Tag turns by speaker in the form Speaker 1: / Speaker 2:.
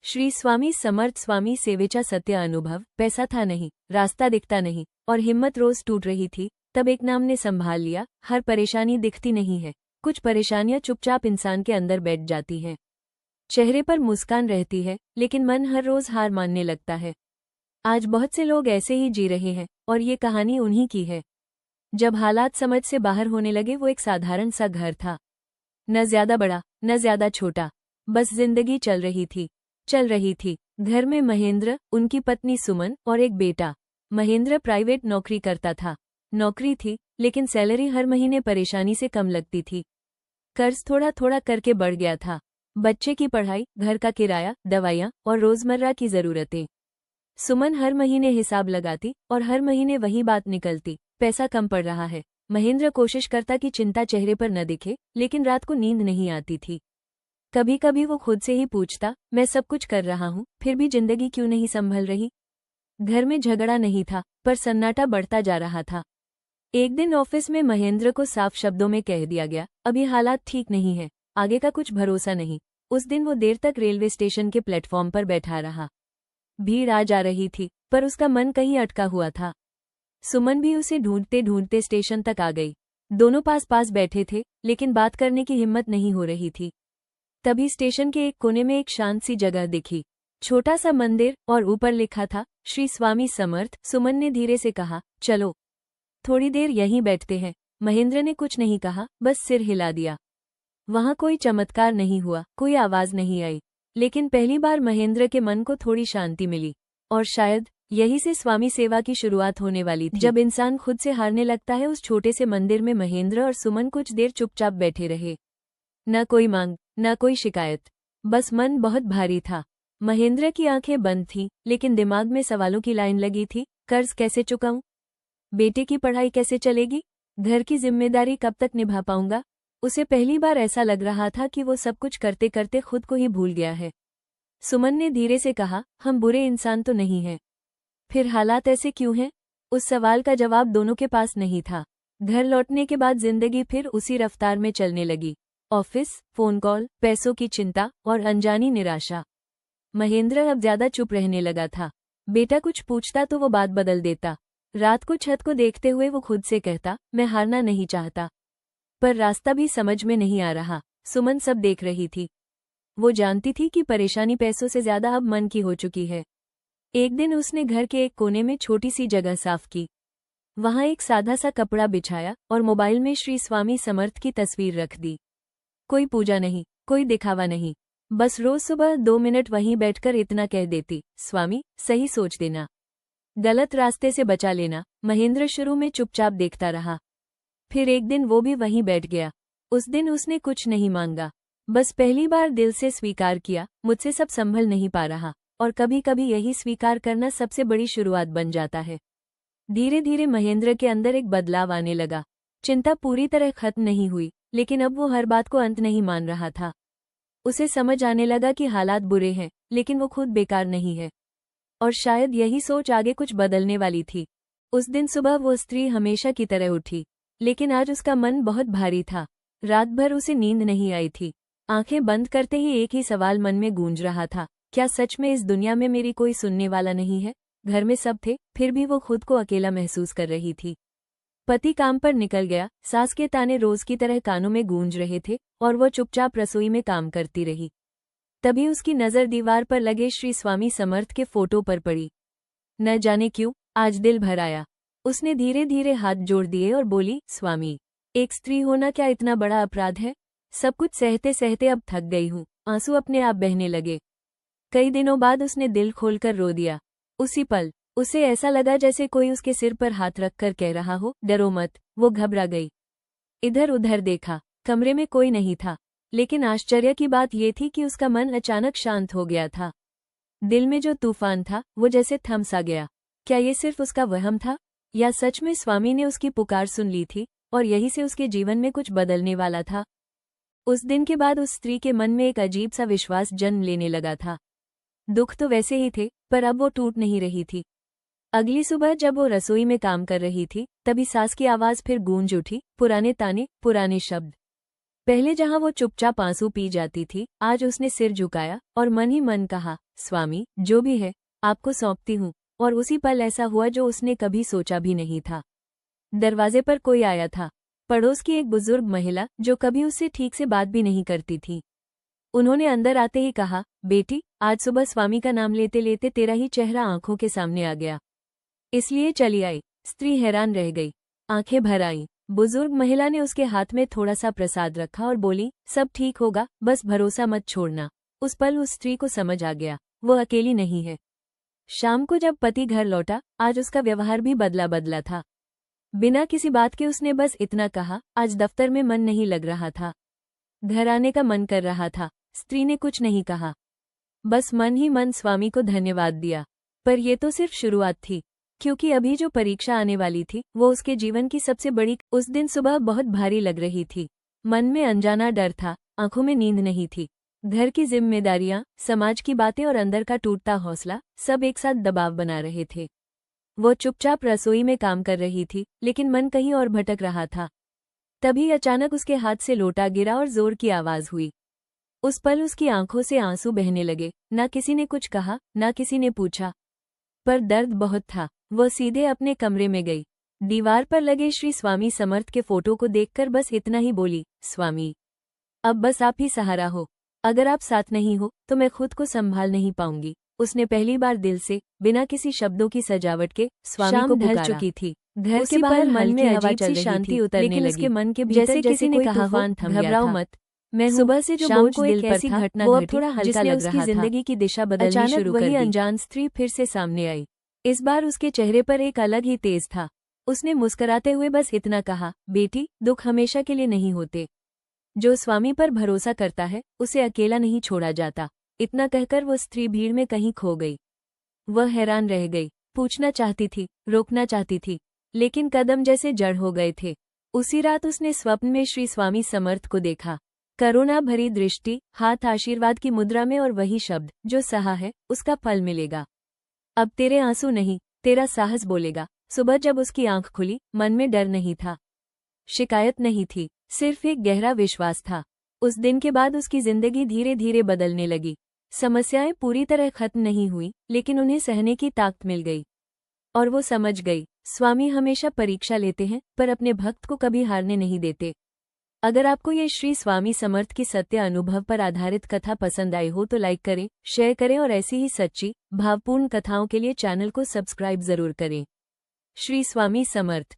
Speaker 1: श्री स्वामी समर्थ स्वामी सेवेचा सत्य अनुभव। पैसा था नहीं, रास्ता दिखता नहीं और हिम्मत रोज टूट रही थी। तब एक नाम ने संभाल लिया, हर परेशानी दिखती नहीं है, कुछ परेशानियां चुपचाप इंसान के अंदर बैठ जाती हैं। चेहरे पर मुस्कान रहती है लेकिन मन हर रोज हार मानने लगता है। आज बहुत से लोग ऐसे ही जी रहे हैं और ये कहानी उन्हीं की है। जब हालात समझ से बाहर होने लगे, वो एक साधारण सा घर था, न ज्यादा बड़ा न ज्यादा छोटा, बस जिंदगी चल रही थी। घर में महेंद्र, उनकी पत्नी सुमन और एक बेटा। महेंद्र प्राइवेट नौकरी करता था। नौकरी थी लेकिन सैलरी हर महीने परेशानी से कम लगती थी। कर्ज थोड़ा थोड़ा करके बढ़ गया था। बच्चे की पढ़ाई, घर का किराया, दवाइयाँ और रोजमर्रा की जरूरतें। सुमन हर महीने हिसाब लगाती और हर महीने वही बात निकलती, पैसा कम पड़ रहा है। महेंद्र कोशिश करता कि चिंता चेहरे पर न दिखे, लेकिन रात को नींद नहीं आती थी। कभी कभी वो खुद से ही पूछता, मैं सब कुछ कर रहा हूँ, फिर भी जिंदगी क्यों नहीं संभल रही। घर में झगड़ा नहीं था, पर सन्नाटा बढ़ता जा रहा था। एक दिन ऑफिस में महेंद्र को साफ शब्दों में कह दिया गया, अभी हालात ठीक नहीं है, आगे का कुछ भरोसा नहीं। उस दिन वो देर तक रेलवे स्टेशन के प्लेटफॉर्म पर बैठा रहा। भीड़ आ जा रही थी, पर उसका मन कहीं अटका हुआ था। सुमन भी उसे ढूंढते ढूंढते स्टेशन तक आ गई। दोनों पास पास बैठे थे, लेकिन बात करने की हिम्मत नहीं हो रही थी। तभी स्टेशन के एक कोने में एक शांत सी जगह दिखी, छोटा सा मंदिर, और ऊपर लिखा था, श्री स्वामी समर्थ। सुमन ने धीरे से कहा, चलो थोड़ी देर यहीं बैठते हैं। महेंद्र ने कुछ नहीं कहा, बस सिर हिला दिया। वहां कोई चमत्कार नहीं हुआ, कोई आवाज नहीं आई, लेकिन पहली बार महेंद्र के मन को थोड़ी शांति मिली। और शायद यही से स्वामी सेवा की शुरुआत होने वाली थी। जब इंसान खुद से हारने लगता है, उस छोटे से मंदिर में महेंद्र और सुमन कुछ देर चुपचाप बैठे रहे। न कोई मांग, न कोई शिकायत, बस मन बहुत भारी था। महेंद्र की आंखें बंद थीं, लेकिन दिमाग में सवालों की लाइन लगी थी। कर्ज कैसे चुकाऊं? बेटे की पढ़ाई कैसे चलेगी? घर की जिम्मेदारी कब तक निभा पाऊंगा? उसे पहली बार ऐसा लग रहा था कि वो सब कुछ करते करते खुद को ही भूल गया है। सुमन ने धीरे से कहा, हम बुरे इंसान तो नहीं हैं, फिर हालात ऐसे क्यों हैं? उस सवाल का जवाब दोनों के पास नहीं था। घर लौटने के बाद जिंदगी फिर उसी रफ्तार में चलने लगी। ऑफिस, फोन कॉल, पैसों की चिंता और अनजानी निराशा। महेंद्र अब ज्यादा चुप रहने लगा था। बेटा कुछ पूछता तो वो बात बदल देता। रात को छत को देखते हुए वो खुद से कहता, मैं हारना नहीं चाहता, पर रास्ता भी समझ में नहीं आ रहा। सुमन सब देख रही थी। वो जानती थी कि परेशानी पैसों से ज्यादा अब मन की हो चुकी है। एक दिन उसने घर के एक कोने में छोटी सी जगह साफ की। वहां एक सादा सा कपड़ा बिछाया और मोबाइल में श्री स्वामी समर्थ की तस्वीर रख दी। कोई पूजा नहीं, कोई दिखावा नहीं, बस रोज सुबह 2 मिनट वहीं बैठकर इतना कह देती, स्वामी, सही सोच देना, गलत रास्ते से बचा लेना। महेंद्र शुरू में चुपचाप देखता रहा, फिर एक दिन वो भी वहीं बैठ गया। उस दिन उसने कुछ नहीं मांगा, बस पहली बार दिल से स्वीकार किया, मुझसे सब संभल नहीं पा रहा। और कभी कभी यही स्वीकार करना सबसे बड़ी शुरुआत बन जाता है। धीरे धीरे महेंद्र के अंदर एक बदलाव आने लगा। चिंता पूरी तरह खत्म नहीं हुई, लेकिन अब वो हर बात को अंत नहीं मान रहा था। उसे समझ आने लगा कि हालात बुरे हैं, लेकिन वो खुद बेकार नहीं है। और शायद यही सोच आगे कुछ बदलने वाली थी। उस दिन सुबह वो स्त्री हमेशा की तरह उठी, लेकिन आज उसका मन बहुत भारी था। रात भर उसे नींद नहीं आई थी। आंखें बंद करते ही एक ही सवाल मन में गूंज रहा था, क्या सच में इस दुनिया में मेरी कोई सुनने वाला नहीं है? घर में सब थे, फिर भी वो खुद को अकेला महसूस कर रही थी। पति काम पर निकल गया, सास के ताने रोज की तरह कानों में गूंज रहे थे और वो चुपचाप रसोई में काम करती रही। तभी उसकी नजर दीवार पर लगे श्री स्वामी समर्थ के फोटो पर पड़ी। न जाने क्यों आज दिल भर आया। उसने धीरे धीरे हाथ जोड़ दिए और बोली, स्वामी, एक स्त्री होना क्या इतना बड़ा अपराध है? सब कुछ सहते सहते अब थक गई हूँ। आंसू अपने आप बहने लगे। कई दिनों बाद उसने दिल खोलकर रो दिया। उसी पल उसे ऐसा लगा जैसे कोई उसके सिर पर हाथ रखकर कह रहा हो, डरो मत। वो घबरा गई। इधर उधर देखा, कमरे में कोई नहीं था, लेकिन आश्चर्य की बात ये थी कि उसका मन अचानक शांत हो गया था। दिल में जो तूफान था वो जैसे थम सा गया। क्या ये सिर्फ उसका वहम था, या सच में स्वामी ने उसकी पुकार सुन ली थी और यही से उसके जीवन में कुछ बदलने वाला था? उस दिन के बाद उस स्त्री के मन में एक अजीब सा विश्वास जन्म लेने लगा था। दुख तो वैसे ही थे, पर अब वो टूट नहीं रही थी। अगली सुबह जब वो रसोई में काम कर रही थी, तभी सास की आवाज फिर गूंज उठी, पुराने ताने, पुराने शब्द। पहले जहाँ वो चुपचाप आंसू पी जाती थी, आज उसने सिर झुकाया और मन ही मन कहा, स्वामी जो भी है आपको सौंपती हूँ। और उसी पल ऐसा हुआ जो उसने कभी सोचा भी नहीं था। दरवाजे पर कोई आया था, पड़ोस की एक बुजुर्ग महिला जो कभी उससे ठीक से बात भी नहीं करती थी। उन्होंने अंदर आते ही कहा, बेटी आज सुबह स्वामी का नाम लेते लेते तेरा ही चेहरा आंखों के सामने आ गया, इसलिए चली आई। स्त्री हैरान रह गई, आंखें भर आईं। बुजुर्ग महिला ने उसके हाथ में थोड़ा सा प्रसाद रखा और बोली, सब ठीक होगा, बस भरोसा मत छोड़ना। उस पल उस स्त्री को समझ आ गया, वो अकेली नहीं है। शाम को जब पति घर लौटा, आज उसका व्यवहार भी बदला बदला था। बिना किसी बात के उसने बस इतना कहा, आज दफ्तर में मन नहीं लग रहा था, घर आने का मन कर रहा था। स्त्री ने कुछ नहीं कहा, बस मन ही मन स्वामी को धन्यवाद दिया। पर यह तो सिर्फ शुरुआत थी, क्योंकि अभी जो परीक्षा आने वाली थी वो उसके जीवन की सबसे बड़ी। उस दिन सुबह बहुत भारी लग रही थी, मन में अनजाना डर था, आंखों में नींद नहीं थी। घर की जिम्मेदारियां, समाज की बातें और अंदर का टूटता हौसला सब एक साथ दबाव बना रहे थे। वो चुपचाप रसोई में काम कर रही थी, लेकिन मन कहीं और भटक रहा था। तभी अचानक उसके हाथ से लोटा गिरा और जोर की आवाज हुई। उस पल उसकी आंखों से आंसू बहने लगे। ना किसी ने कुछ कहा, ना किसी ने पूछा, पर दर्द बहुत था। वह सीधे अपने कमरे में गई, दीवार पर लगे श्री स्वामी समर्थ के फोटो को देखकर बस इतना ही बोली, स्वामी अब बस आप ही सहारा हो, अगर आप साथ नहीं हो तो मैं खुद को संभाल नहीं पाऊंगी। उसने पहली बार दिल से, बिना किसी शब्दों की सजावट के, स्वामी को ढल चुकी थी। घर के बाहर मन में अजीब सी शांति उतरने लगी, उसके मन के भीतर जैसे किसी ने कहा, घबराओ मत, मैं सुबह से जो बोझ दिल पर था वो अब थोड़ा हल्का लग रहा था। उसकी जिंदगी की दिशा बदलनी शुरू कर दी। वही अनजान स्त्री फिर से सामने आई। इस बार उसके चेहरे पर एक अलग ही तेज था। उसने मुस्कुराते हुए बस इतना कहा, बेटी दुख हमेशा के लिए नहीं होते, जो स्वामी पर भरोसा करता है उसे अकेला नहीं छोड़ा जाता। इतना कहकर वो स्त्री भीड़ में कहीं खो गई। वह हैरान रह गई, पूछना चाहती थी, रोकना चाहती थी, लेकिन कदम जैसे जड़ हो गए थे। उसी रात उसने स्वप्न में श्री स्वामी समर्थ को देखा, करुणा भरी दृष्टि, हाथ आशीर्वाद की मुद्रा में और वही शब्द, जो सहा है उसका फल मिलेगा। अब तेरे आंसू नहीं, तेरा साहस बोलेगा। सुबह जब उसकी आंख खुली, मन में डर नहीं था, शिकायत नहीं थी, सिर्फ एक गहरा विश्वास था। उस दिन के बाद उसकी जिंदगी धीरे धीरे बदलने लगी। समस्याएं पूरी तरह खत्म नहीं हुई, लेकिन उन्हें सहने की ताकत मिल गई। और वो समझ गई, स्वामी हमेशा परीक्षा लेते हैं पर अपने भक्त को कभी हारने नहीं देते। अगर आपको ये श्री स्वामी समर्थ की सत्य अनुभव पर आधारित कथा पसंद आई हो तो लाइक करें, शेयर करें और ऐसी ही सच्ची, भावपूर्ण कथाओं के लिए चैनल को सब्सक्राइब जरूर करें। श्री स्वामी समर्थ।